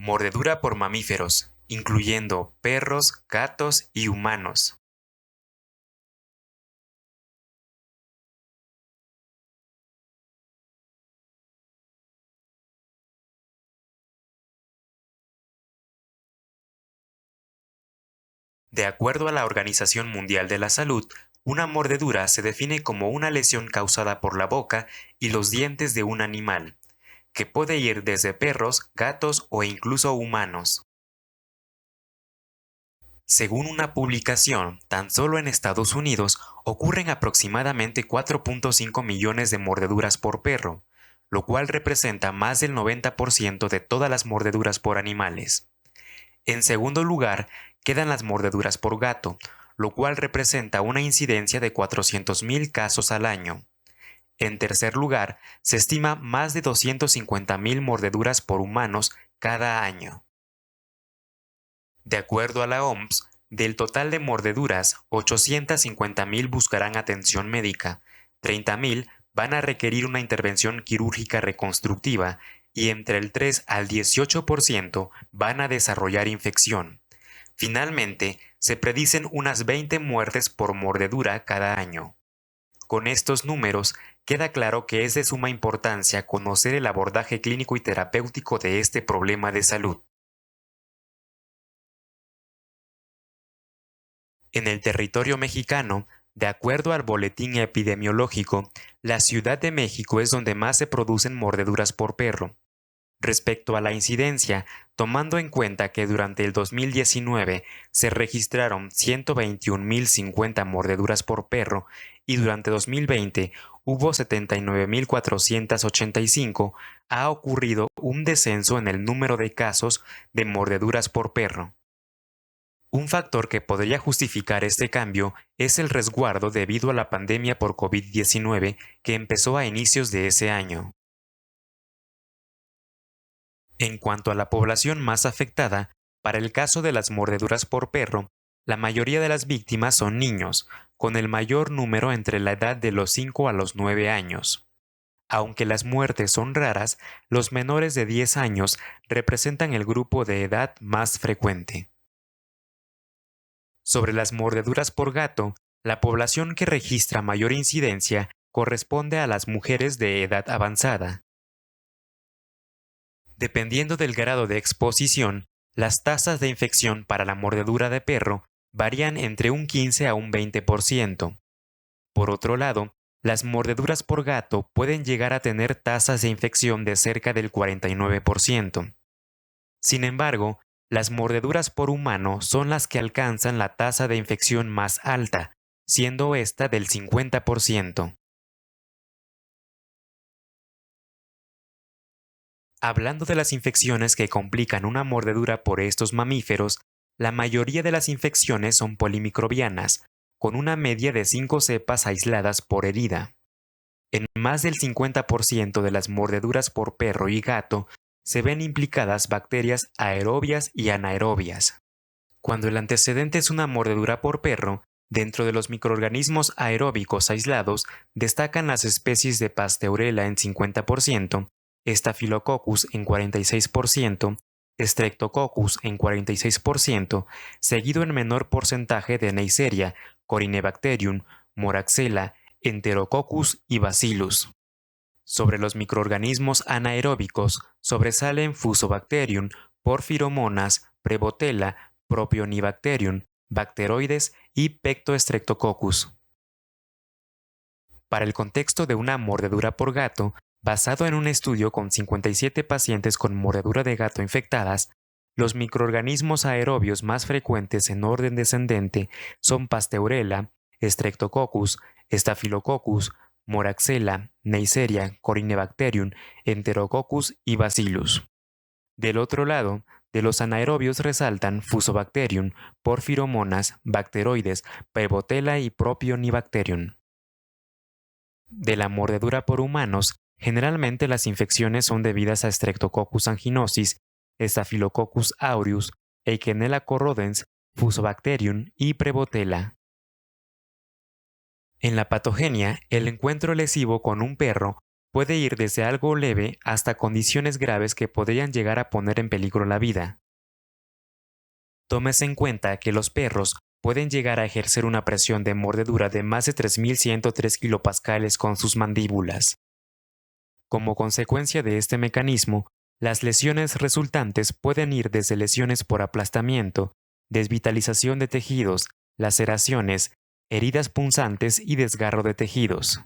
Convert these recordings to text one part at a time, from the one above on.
Mordedura por mamíferos, incluyendo perros, gatos y humanos. De acuerdo a la Organización Mundial de la Salud, una mordedura se define como una lesión causada por la boca y los dientes de un animal, que puede ir desde perros, gatos o incluso humanos. Según una publicación, tan solo en Estados Unidos ocurren aproximadamente 4.5 millones de mordeduras por perro, lo cual representa más del 90% de todas las mordeduras por animales. En segundo lugar, quedan las mordeduras por gato, lo cual representa una incidencia de 400.000 casos al año. En tercer lugar, se estima más de 250.000 mordeduras por humanos cada año. De acuerdo a la OMS, del total de mordeduras, 850.000 buscarán atención médica, 30.000 van a requerir una intervención quirúrgica reconstructiva y entre el 3 al 18% van a desarrollar infección. Finalmente, se predicen unas 20 muertes por mordedura cada año. Con estos números, queda claro que es de suma importancia conocer el abordaje clínico y terapéutico de este problema de salud. En el territorio mexicano, de acuerdo al boletín epidemiológico, la Ciudad de México es donde más se producen mordeduras por perro. Respecto a la incidencia, tomando en cuenta que durante el 2019 se registraron 121.050 mordeduras por perro y durante 2020 hubo 79.485, ha ocurrido un descenso en el número de casos de mordeduras por perro. Un factor que podría justificar este cambio es el resguardo debido a la pandemia por COVID-19 que empezó a inicios de ese año. En cuanto a la población más afectada, para el caso de las mordeduras por perro, la mayoría de las víctimas son niños, con el mayor número entre la edad de los 5 a los 9 años. Aunque las muertes son raras, los menores de 10 años representan el grupo de edad más frecuente. Sobre las mordeduras por gato, la población que registra mayor incidencia corresponde a las mujeres de edad avanzada. Dependiendo del grado de exposición, las tasas de infección para la mordedura de perro varían entre un 15 a un 20%. Por otro lado, las mordeduras por gato pueden llegar a tener tasas de infección de cerca del 49%. Sin embargo, las mordeduras por humano son las que alcanzan la tasa de infección más alta, siendo esta del 50%. Hablando de las infecciones que complican una mordedura por estos mamíferos, la mayoría de las infecciones son polimicrobianas, con una media de 5 cepas aisladas por herida. En más del 50% de las mordeduras por perro y gato se ven implicadas bacterias aerobias y anaerobias. Cuando el antecedente es una mordedura por perro, dentro de los microorganismos aeróbicos aislados destacan las especies de Pasteurella en 50%, Staphylococcus en 46%, Streptococcus en 46%, seguido en menor porcentaje de Neisseria, Corynebacterium, Moraxella, Enterococcus y Bacillus. Sobre los microorganismos anaeróbicos sobresalen Fusobacterium, Porphyromonas, Prevotella, Propionibacterium, Bacteroides y Pectostreptococcus. Para el contexto de una mordedura por gato, basado en un estudio con 57 pacientes con mordedura de gato infectadas, los microorganismos aerobios más frecuentes en orden descendente son Pasteurella, Streptococcus, Staphylococcus, Moraxella, Neisseria, Corynebacterium, Enterococcus y Bacillus. Del otro lado, de los anaerobios resaltan Fusobacterium, Porphyromonas, Bacteroides, Prevotella y Propionibacterium. De la mordedura por humanos, generalmente las infecciones son debidas a Streptococcus anginosis, Staphylococcus aureus, Eikenella corrodens, Fusobacterium y Prevotella. En la patogenia, el encuentro lesivo con un perro puede ir desde algo leve hasta condiciones graves que podrían llegar a poner en peligro la vida. Tómese en cuenta que los perros pueden llegar a ejercer una presión de mordedura de más de 3103 kilopascales con sus mandíbulas. Como consecuencia de este mecanismo, las lesiones resultantes pueden ir desde lesiones por aplastamiento, desvitalización de tejidos, laceraciones, heridas punzantes y desgarro de tejidos.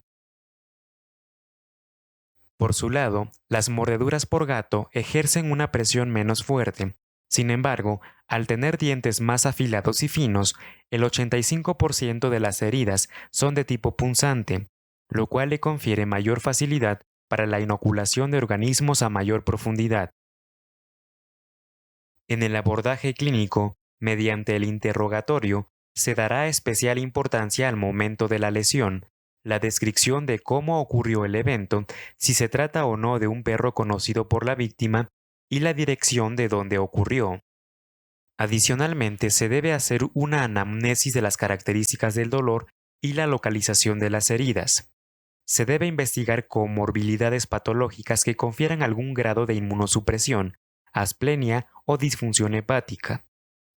Por su lado, las mordeduras por gato ejercen una presión menos fuerte. Sin embargo, al tener dientes más afilados y finos, el 85% de las heridas son de tipo punzante, lo cual le confiere mayor facilidad para la inoculación de organismos a mayor profundidad. En el abordaje clínico, mediante el interrogatorio, se dará especial importancia al momento de la lesión, la descripción de cómo ocurrió el evento, si se trata o no de un perro conocido por la víctima, y la dirección de donde ocurrió. Adicionalmente, se debe hacer una anamnesis de las características del dolor y la localización de las heridas. Se debe investigar comorbilidades patológicas que confieran algún grado de inmunosupresión, asplenia o disfunción hepática.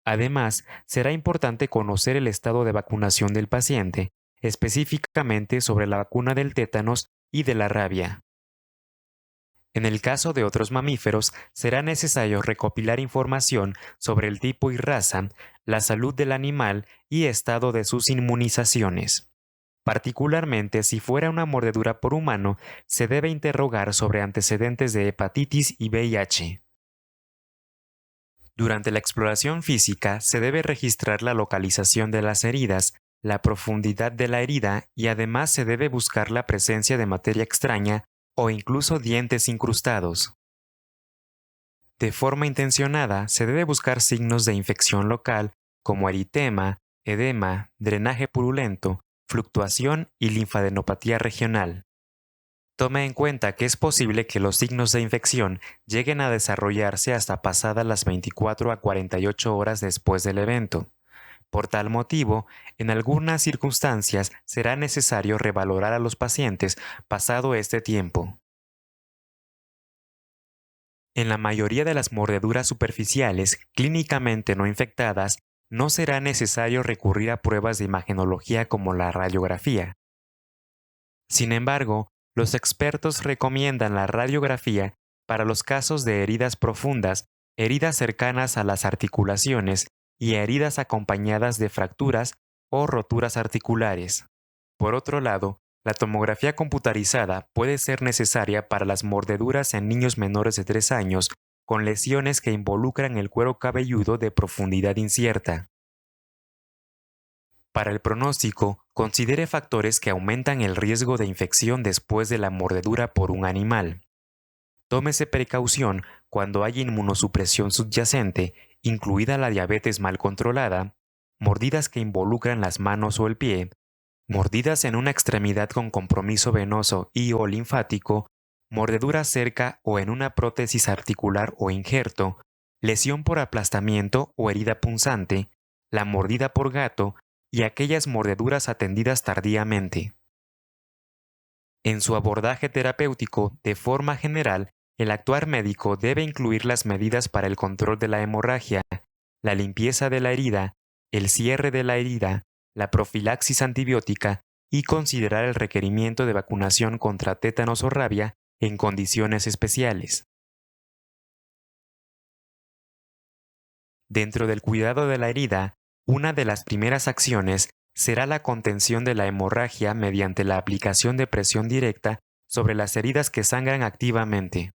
Además, será importante conocer el estado de vacunación del paciente, específicamente sobre la vacuna del tétanos y de la rabia. En el caso de otros mamíferos, será necesario recopilar información sobre el tipo y raza, la salud del animal y estado de sus inmunizaciones. Particularmente si fuera una mordedura por humano, se debe interrogar sobre antecedentes de hepatitis y VIH. Durante la exploración física se debe registrar la localización de las heridas, la profundidad de la herida y además se debe buscar la presencia de materia extraña o incluso dientes incrustados. De forma intencionada, se debe buscar signos de infección local como eritema, edema, drenaje purulento, fluctuación y linfadenopatía regional. Tome en cuenta que es posible que los signos de infección lleguen a desarrollarse hasta pasadas las 24 a 48 horas después del evento. Por tal motivo, en algunas circunstancias será necesario revalorar a los pacientes pasado este tiempo. En la mayoría de las mordeduras superficiales clínicamente no infectadas, no será necesario recurrir a pruebas de imagenología como la radiografía. Sin embargo, los expertos recomiendan la radiografía para los casos de heridas profundas, heridas cercanas a las articulaciones y heridas acompañadas de fracturas o roturas articulares. Por otro lado, la tomografía computarizada puede ser necesaria para las mordeduras en niños menores de 3 años con lesiones que involucran el cuero cabelludo de profundidad incierta. Para el pronóstico, considere factores que aumentan el riesgo de infección después de la mordedura por un animal. Tómese precaución cuando haya inmunosupresión subyacente, incluida la diabetes mal controlada, mordidas que involucran las manos o el pie, mordidas en una extremidad con compromiso venoso y o linfático, mordedura cerca o en una prótesis articular o injerto, lesión por aplastamiento o herida punzante, la mordida por gato y aquellas mordeduras atendidas tardíamente. En su abordaje terapéutico, de forma general, el actuar médico debe incluir las medidas para el control de la hemorragia, la limpieza de la herida, el cierre de la herida, la profilaxis antibiótica y considerar el requerimiento de vacunación contra tétanos o rabia en condiciones especiales. Dentro del cuidado de la herida, una de las primeras acciones será la contención de la hemorragia mediante la aplicación de presión directa sobre las heridas que sangran activamente.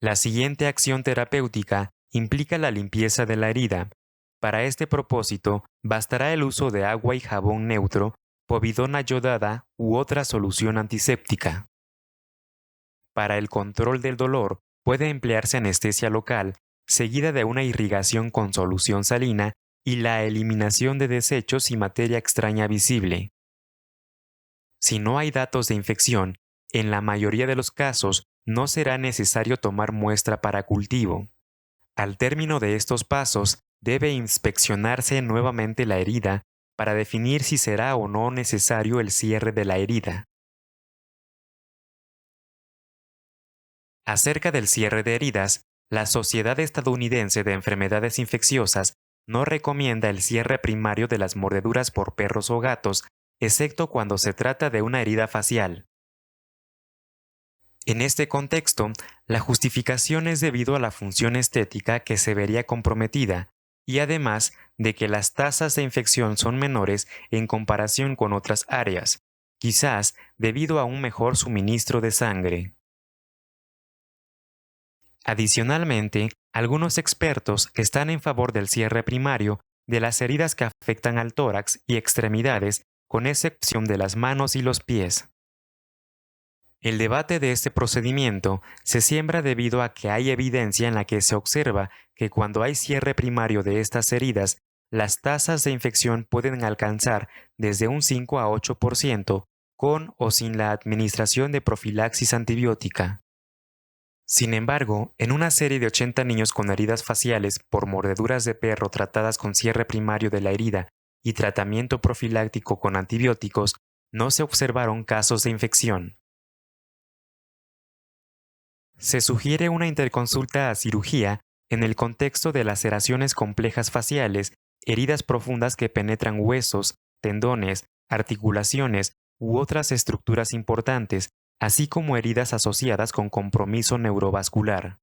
La siguiente acción terapéutica implica la limpieza de la herida. Para este propósito, bastará el uso de agua y jabón neutro, povidona yodada u otra solución antiséptica. Para el control del dolor, puede emplearse anestesia local, seguida de una irrigación con solución salina y la eliminación de desechos y materia extraña visible. Si no hay datos de infección, en la mayoría de los casos no será necesario tomar muestra para cultivo. Al término de estos pasos, debe inspeccionarse nuevamente la herida para definir si será o no necesario el cierre de la herida. Acerca del cierre de heridas, la Sociedad Estadounidense de Enfermedades Infecciosas no recomienda el cierre primario de las mordeduras por perros o gatos, excepto cuando se trata de una herida facial. En este contexto, la justificación es debido a la función estética que se vería comprometida, y además de que las tasas de infección son menores en comparación con otras áreas, quizás debido a un mejor suministro de sangre. Adicionalmente, algunos expertos están en favor del cierre primario de las heridas que afectan al tórax y extremidades, con excepción de las manos y los pies. El debate de este procedimiento se siembra debido a que hay evidencia en la que se observa que cuando hay cierre primario de estas heridas, las tasas de infección pueden alcanzar desde un 5 a 8% con o sin la administración de profilaxis antibiótica. Sin embargo, en una serie de 80 niños con heridas faciales por mordeduras de perro tratadas con cierre primario de la herida y tratamiento profiláctico con antibióticos, no se observaron casos de infección. Se sugiere una interconsulta a cirugía en el contexto de laceraciones complejas faciales, heridas profundas que penetran huesos, tendones, articulaciones u otras estructuras importantes, así como heridas asociadas con compromiso neurovascular.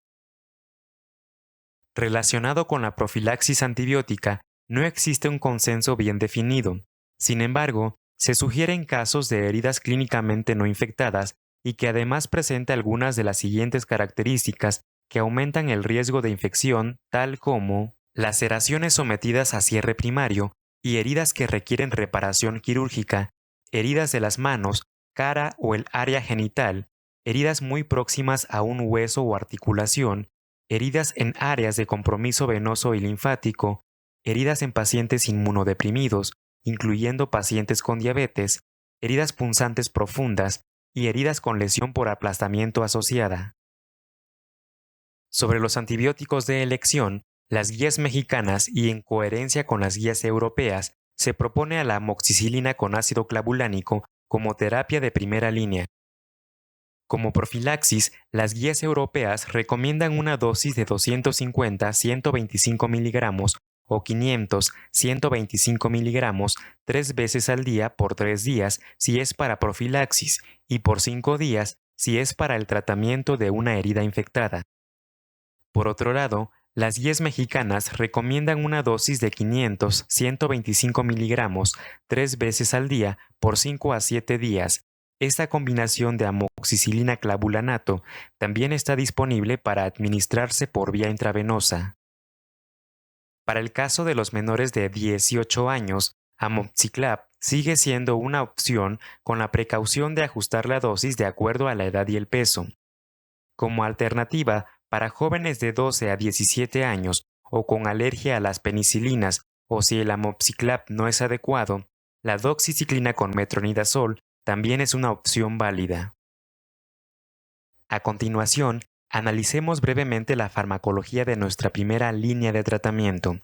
Relacionado con la profilaxis antibiótica, no existe un consenso bien definido. Sin embargo, se sugieren casos de heridas clínicamente no infectadas y que además presenta algunas de las siguientes características que aumentan el riesgo de infección, tal como laceraciones sometidas a cierre primario y heridas que requieren reparación quirúrgica, heridas de las manos, cara o el área genital, heridas muy próximas a un hueso o articulación, heridas en áreas de compromiso venoso y linfático, heridas en pacientes inmunodeprimidos, incluyendo pacientes con diabetes, heridas punzantes profundas y heridas con lesión por aplastamiento asociada. Sobre los antibióticos de elección, las guías mexicanas y en coherencia con las guías europeas, se propone a la amoxicilina con ácido clavulánico como terapia de primera línea. Como profilaxis, las guías europeas recomiendan una dosis de 250-125 miligramos o 500-125 miligramos 3 veces al día por 3 días si es para profilaxis y por 5 días si es para el tratamiento de una herida infectada. Por otro lado, las guías mexicanas recomiendan una dosis de 500-125 miligramos 3 veces al día por 5 a 7 días. Esta combinación de amoxicilina clavulanato también está disponible para administrarse por vía intravenosa. Para el caso de los menores de 18 años, amoxiclav sigue siendo una opción con la precaución de ajustar la dosis de acuerdo a la edad y el peso. Como alternativa, para jóvenes de 12 a 17 años o con alergia a las penicilinas o si el amoxiclav no es adecuado, la doxiciclina con metronidazol también es una opción válida. A continuación, analicemos brevemente la farmacología de nuestra primera línea de tratamiento.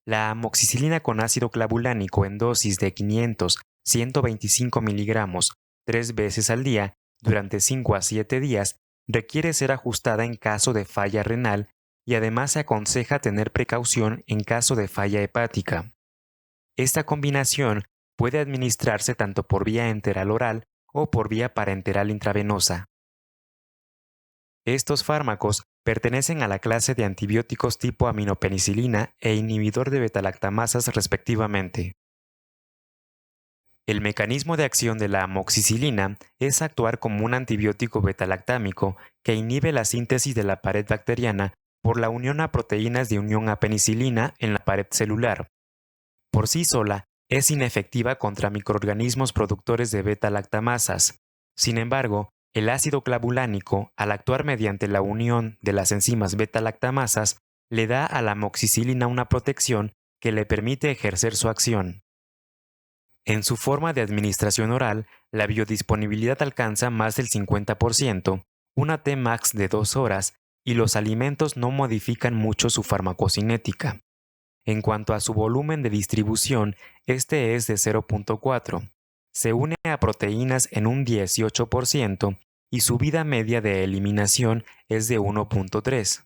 La amoxicilina con ácido clavulánico en dosis de 500-125 miligramos 3 veces al día durante 5 a 7 días requiere ser ajustada en caso de falla renal y además se aconseja tener precaución en caso de falla hepática. Esta combinación puede administrarse tanto por vía enteral oral o por vía parenteral intravenosa. Estos fármacos pertenecen a la clase de antibióticos tipo aminopenicilina e inhibidor de betalactamasas respectivamente. El mecanismo de acción de la amoxicilina es actuar como un antibiótico betalactámico que inhibe la síntesis de la pared bacteriana por la unión a proteínas de unión a penicilina en la pared celular. Por sí sola, es inefectiva contra microorganismos productores de beta-lactamasas. Sin embargo, el ácido clavulánico, al actuar mediante la unión de las enzimas beta-lactamasas, le da a la amoxicilina una protección que le permite ejercer su acción. En su forma de administración oral, la biodisponibilidad alcanza más del 50%, una Tmax de 2 horas, y los alimentos no modifican mucho su farmacocinética. En cuanto a su volumen de distribución, este es de 0.4. Se une a proteínas en un 18% y su vida media de eliminación es de 1.3.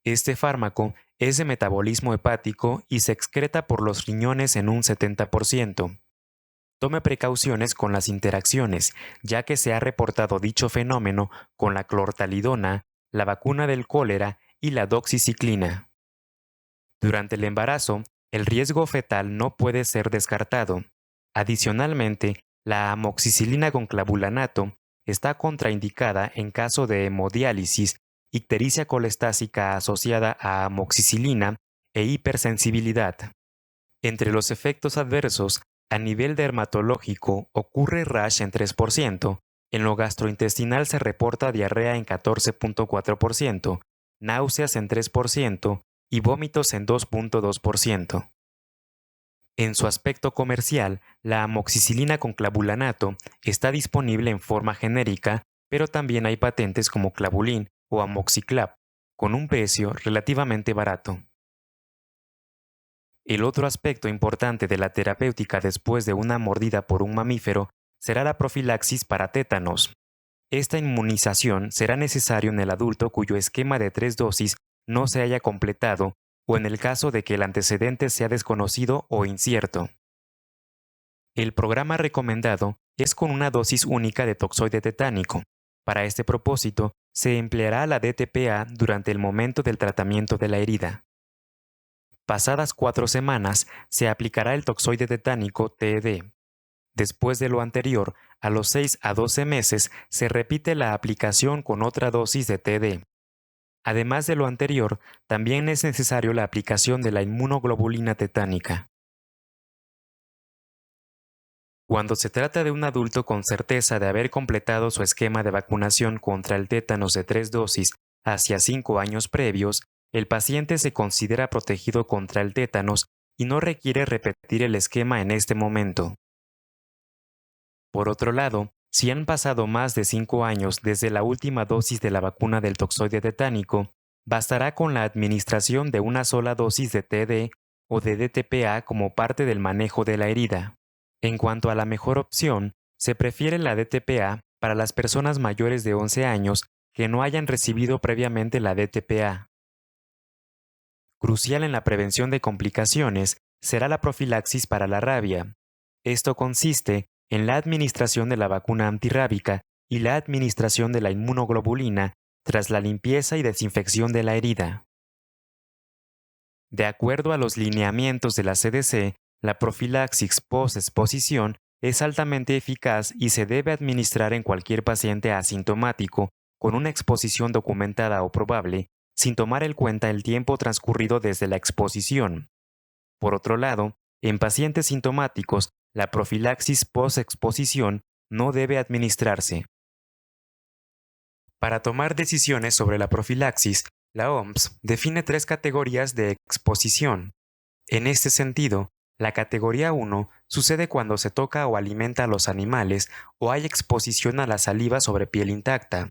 Este fármaco es de metabolismo hepático y se excreta por los riñones en un 70%. Tome precauciones con las interacciones, ya que se ha reportado dicho fenómeno con la clortalidona, la vacuna del cólera y la doxiciclina. Durante el embarazo, el riesgo fetal no puede ser descartado. Adicionalmente, la amoxicilina con clavulanato está contraindicada en caso de hemodiálisis, ictericia colestásica asociada a amoxicilina e hipersensibilidad. Entre los efectos adversos, a nivel dermatológico ocurre rash en 3%, en lo gastrointestinal se reporta diarrea en 14.4%, náuseas en 3% y vómitos en 2.2%. En su aspecto comercial, la amoxicilina con clavulanato está disponible en forma genérica, pero también hay patentes como Clavulin o Amoxiclav, con un precio relativamente barato. El otro aspecto importante de la terapéutica después de una mordida por un mamífero será la profilaxis para tétanos. Esta inmunización será necesario en el adulto cuyo esquema de 3 dosis no se haya completado o en el caso de que el antecedente sea desconocido o incierto. El programa recomendado es con una dosis única de toxoide tetánico. Para este propósito, se empleará la DTPA durante el momento del tratamiento de la herida. Pasadas 4 semanas, se aplicará el toxoide tetánico TED. Después de lo anterior, a los 6 a 12 meses, se repite la aplicación con otra dosis de TD. Además de lo anterior, también es necesario la aplicación de la inmunoglobulina tetánica. Cuando se trata de un adulto con certeza de haber completado su esquema de vacunación contra el tétanos de 3 dosis hacia 5 años previos, el paciente se considera protegido contra el tétanos y no requiere repetir el esquema en este momento. Por otro lado, si han pasado más de 5 años desde la última dosis de la vacuna del toxoide tetánico, bastará con la administración de una sola dosis de TD o de DTPA como parte del manejo de la herida. En cuanto a la mejor opción, se prefiere la DTPA para las personas mayores de 11 años que no hayan recibido previamente la DTPA. Crucial en la prevención de complicaciones será la profilaxis para la rabia. Esto consiste en la administración de la vacuna antirrábica y la administración de la inmunoglobulina tras la limpieza y desinfección de la herida. De acuerdo a los lineamientos de la CDC, la profilaxis post-exposición es altamente eficaz y se debe administrar en cualquier paciente asintomático con una exposición documentada o probable, sin tomar en cuenta el tiempo transcurrido desde la exposición. Por otro lado, en pacientes sintomáticos, la profilaxis post-exposición no debe administrarse. Para tomar decisiones sobre la profilaxis, la OMS define 3 categorías de exposición. En este sentido, la categoría 1 sucede cuando se toca o alimenta a los animales o hay exposición a la saliva sobre piel intacta.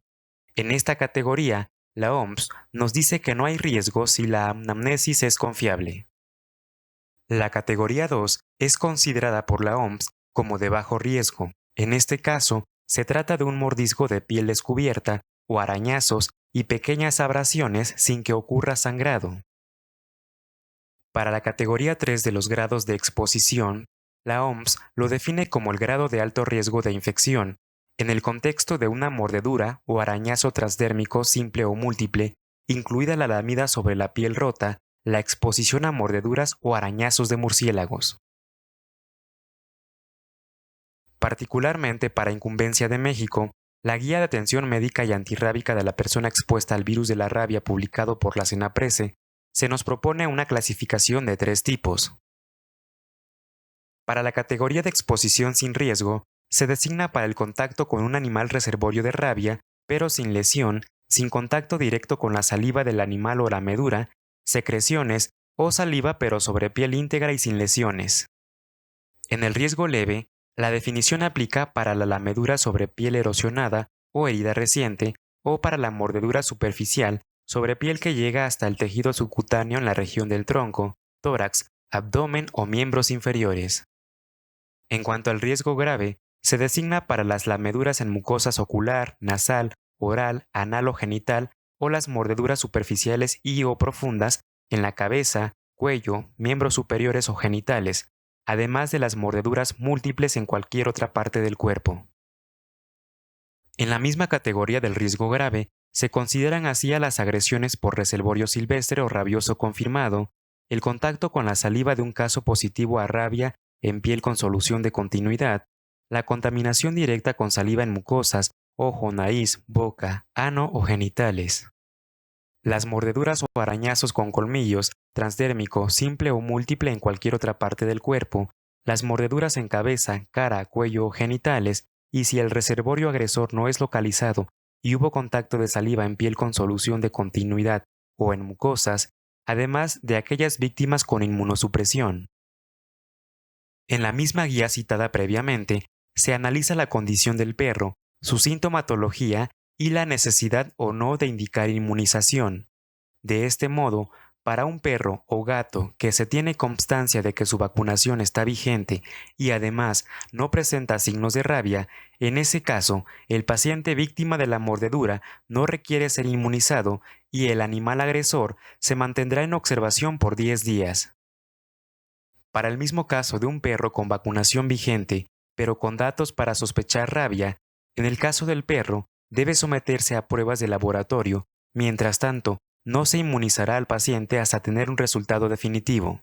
En esta categoría, la OMS nos dice que no hay riesgo si la anamnesis es confiable. La categoría 2 es considerada por la OMS como de bajo riesgo. En este caso, se trata de un mordisco de piel descubierta o arañazos y pequeñas abrasiones sin que ocurra sangrado. Para la categoría 3 de los grados de exposición, la OMS lo define como el grado de alto riesgo de infección, en el contexto de una mordedura o arañazo transdérmico simple o múltiple, incluida la lamida sobre la piel rota, la exposición a mordeduras o arañazos de murciélagos. Particularmente para Incumbencia de México, la Guía de Atención Médica y Antirrábica de la Persona Expuesta al Virus de la Rabia publicado por la CENAPRESE, se nos propone una clasificación de 3 tipos. Para la categoría de exposición sin riesgo, se designa para el contacto con un animal reservorio de rabia, pero sin lesión, sin contacto directo con la saliva del animal o la medura, secreciones o saliva pero sobre piel íntegra y sin lesiones. En el riesgo leve, la definición aplica para la lamedura sobre piel erosionada o herida reciente o para la mordedura superficial sobre piel que llega hasta el tejido subcutáneo en la región del tronco, tórax, abdomen o miembros inferiores. En cuanto al riesgo grave, se designa para las lameduras en mucosas ocular, nasal, oral, anal o genital o las mordeduras superficiales y o profundas en la cabeza, cuello, miembros superiores o genitales, además de las mordeduras múltiples en cualquier otra parte del cuerpo. En la misma categoría del riesgo grave, se consideran así a las agresiones por reservorio silvestre o rabioso confirmado, el contacto con la saliva de un caso positivo a rabia en piel con solución de continuidad, la contaminación directa con saliva en mucosas, ojo, nariz, boca, ano o genitales. Las mordeduras o arañazos con colmillos, transdérmico, simple o múltiple en cualquier otra parte del cuerpo, las mordeduras en cabeza, cara, cuello o genitales, y si el reservorio agresor no es localizado y hubo contacto de saliva en piel con solución de continuidad o en mucosas, además de aquellas víctimas con inmunosupresión. En la misma guía citada previamente, se analiza la condición del perro, su sintomatología y la necesidad o no de indicar inmunización. De este modo, para un perro o gato que se tiene constancia de que su vacunación está vigente y además no presenta signos de rabia, en ese caso, el paciente víctima de la mordedura no requiere ser inmunizado y el animal agresor se mantendrá en observación por 10 días. Para el mismo caso de un perro con vacunación vigente, pero con datos para sospechar rabia, en el caso del perro, debe someterse a pruebas de laboratorio. Mientras tanto, no se inmunizará al paciente hasta tener un resultado definitivo.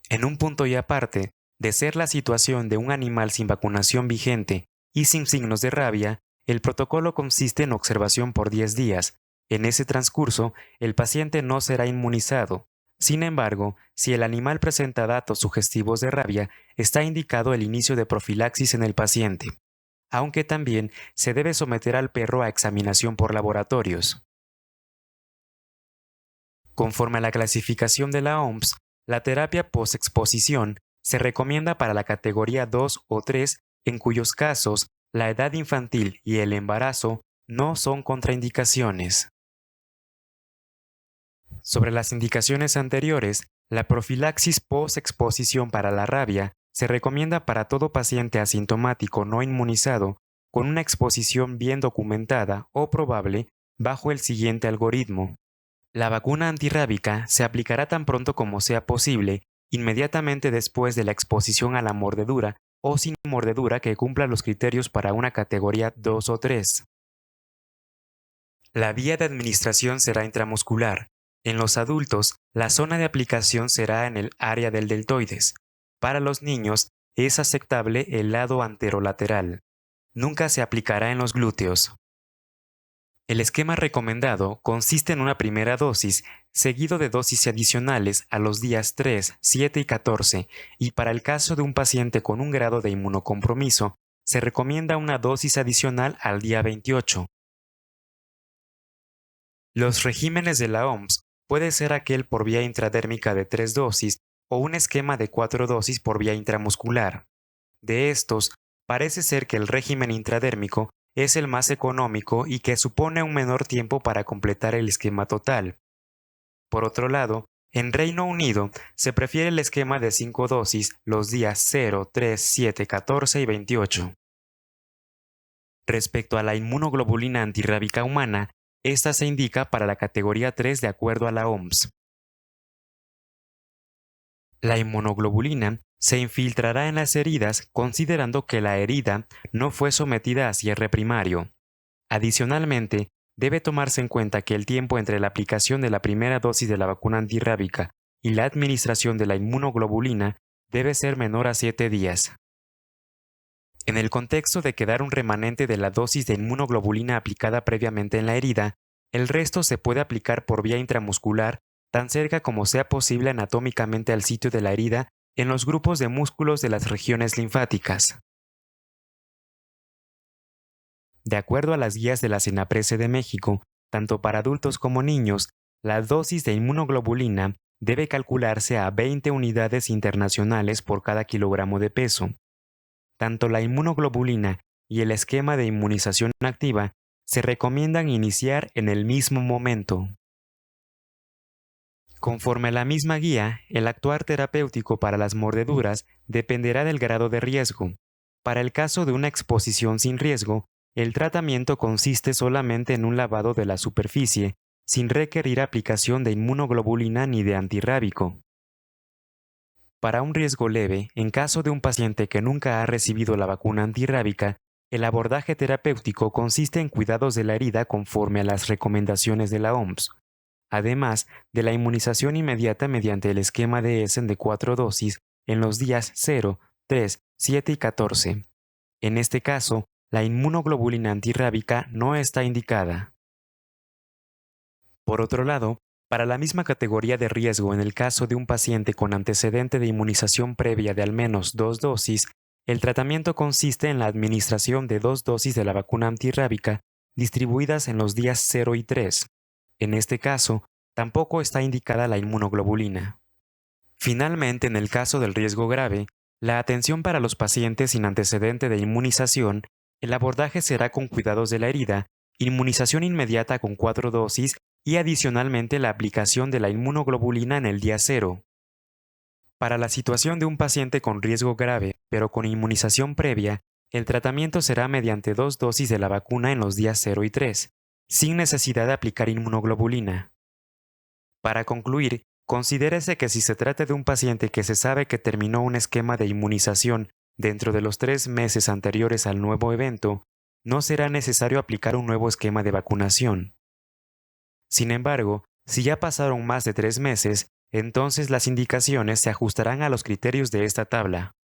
En un punto y aparte, de ser la situación de un animal sin vacunación vigente y sin signos de rabia, el protocolo consiste en observación por 10 días. En ese transcurso, el paciente no será inmunizado. Sin embargo, si el animal presenta datos sugestivos de rabia, está indicado el inicio de profilaxis en el paciente, aunque también se debe someter al perro a examinación por laboratorios. Conforme a la clasificación de la OMS, la terapia postexposición se recomienda para la categoría 2 o 3, en cuyos casos la edad infantil y el embarazo no son contraindicaciones. Sobre las indicaciones anteriores, la profilaxis postexposición para la rabia se recomienda para todo paciente asintomático no inmunizado con una exposición bien documentada o probable bajo el siguiente algoritmo. La vacuna antirrábica se aplicará tan pronto como sea posible, inmediatamente después de la exposición a la mordedura o sin mordedura que cumpla los criterios para una categoría 2 o 3. La vía de administración será intramuscular. En los adultos, la zona de aplicación será en el área del deltoides. Para los niños, es aceptable el lado anterolateral. Nunca se aplicará en los glúteos. El esquema recomendado consiste en una primera dosis, seguido de dosis adicionales a los días 3, 7 y 14, y para el caso de un paciente con un grado de inmunocompromiso, se recomienda una dosis adicional al día 28. Los regímenes de la OMS puede ser aquel por vía intradérmica de 3 dosis o un esquema de 4 dosis por vía intramuscular. De estos, parece ser que el régimen intradérmico es el más económico y que supone un menor tiempo para completar el esquema total. Por otro lado, en Reino Unido se prefiere el esquema de 5 dosis los días 0, 3, 7, 14 y 28. Respecto a la inmunoglobulina antirrábica humana, esta se indica para la categoría 3 de acuerdo a la OMS. La inmunoglobulina se infiltrará en las heridas considerando que la herida no fue sometida a cierre primario. Adicionalmente, debe tomarse en cuenta que el tiempo entre la aplicación de la primera dosis de la vacuna antirrábica y la administración de la inmunoglobulina debe ser menor a 7 días. En el contexto de quedar un remanente de la dosis de inmunoglobulina aplicada previamente en la herida, el resto se puede aplicar por vía intramuscular tan cerca como sea posible anatómicamente al sitio de la herida en los grupos de músculos de las regiones linfáticas. De acuerdo a las guías de la CENAPRESE de México, tanto para adultos como niños, la dosis de inmunoglobulina debe calcularse a 20 unidades internacionales por cada kilogramo de peso. Tanto la inmunoglobulina y el esquema de inmunización activa se recomiendan iniciar en el mismo momento. Conforme a la misma guía, el actuar terapéutico para las mordeduras dependerá del grado de riesgo. Para el caso de una exposición sin riesgo, el tratamiento consiste solamente en un lavado de la superficie, sin requerir aplicación de inmunoglobulina ni de antirrábico. Para un riesgo leve, en caso de un paciente que nunca ha recibido la vacuna antirrábica, el abordaje terapéutico consiste en cuidados de la herida conforme a las recomendaciones de la OMS, además de la inmunización inmediata mediante el esquema de Essen de 4 dosis en los días 0, 3, 7 y 14. En este caso, la inmunoglobulina antirrábica no está indicada. Por otro lado, para la misma categoría de riesgo en el caso de un paciente con antecedente de inmunización previa de al menos 2 dosis, el tratamiento consiste en la administración de 2 dosis de la vacuna antirrábica distribuidas en los días 0 y 3. En este caso, tampoco está indicada la inmunoglobulina. Finalmente, en el caso del riesgo grave, la atención para los pacientes sin antecedente de inmunización, el abordaje será con cuidados de la herida, inmunización inmediata con 4 dosis y adicionalmente la aplicación de la inmunoglobulina en el día 0. Para la situación de un paciente con riesgo grave, pero con inmunización previa, el tratamiento será mediante 2 dosis de la vacuna en los días 0 y 3, sin necesidad de aplicar inmunoglobulina. Para concluir, considérese que si se trata de un paciente que se sabe que terminó un esquema de inmunización dentro de los 3 meses anteriores al nuevo evento, no será necesario aplicar un nuevo esquema de vacunación. Sin embargo, si ya pasaron más de 3 meses, entonces las indicaciones se ajustarán a los criterios de esta tabla.